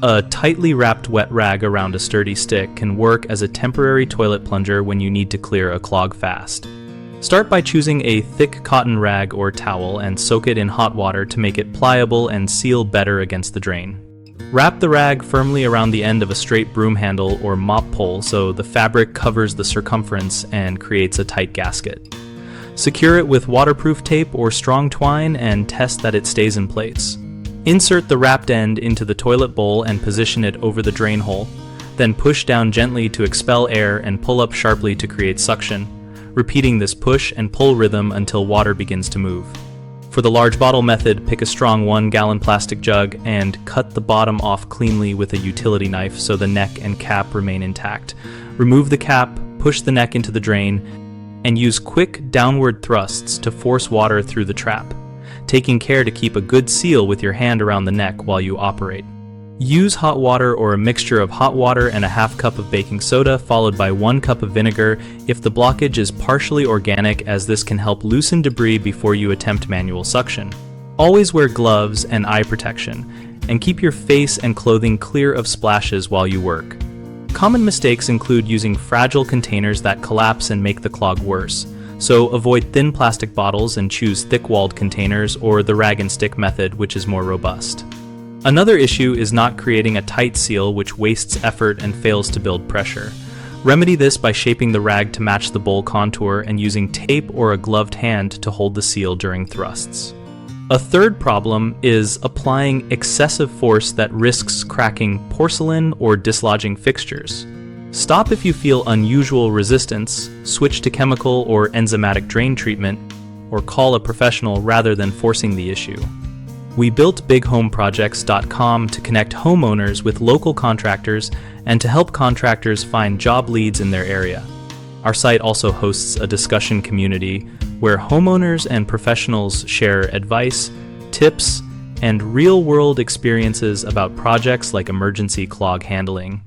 A tightly wrapped wet rag around a sturdy stick can work as a temporary toilet plunger when you need to clear a clog fast. Start by choosing a thick cotton rag or towel and soak it in hot water to make it pliable and seal better against the drain. Wrap the rag firmly around the end of a straight broom handle or mop pole so the fabric covers the circumference and creates a tight gasket. Secure it with waterproof tape or strong twine and test that it stays in place. Insert the wrapped end into the toilet bowl and position it over the drain hole. Then push down gently to expel air and pull up sharply to create suction, repeating this push and pull rhythm until water begins to move. For the large bottle method, pick a strong 1-gallon plastic jug and cut the bottom off cleanly with a utility knife so the neck and cap remain intact. Remove the cap, push the neck into the drain, and use quick downward thrusts to force water through the trap, taking care to keep a good seal with your hand around the neck while you operate. Use hot water or a mixture of hot water and a half cup of baking soda followed by 1 cup of vinegar if the blockage is partially organic, as this can help loosen debris before you attempt manual suction. Always wear gloves and eye protection, and keep your face and clothing clear of splashes while you work. Common mistakes include using fragile containers that collapse and make the clog worse, so avoid thin plastic bottles and choose thick-walled containers or the rag and stick method, which is more robust. Another issue is not creating a tight seal, which wastes effort and fails to build pressure. Remedy this by shaping the rag to match the bowl contour and using tape or a gloved hand to hold the seal during thrusts. A third problem is applying excessive force that risks cracking porcelain or dislodging fixtures. Stop if you feel unusual resistance, switch to chemical or enzymatic drain treatment, or call a professional rather than forcing the issue. We built bighomeprojects.com to connect homeowners with local contractors and to help contractors find job leads in their area. Our site also hosts a discussion community where homeowners and professionals share advice, tips, and real-world experiences about projects like emergency clog handling.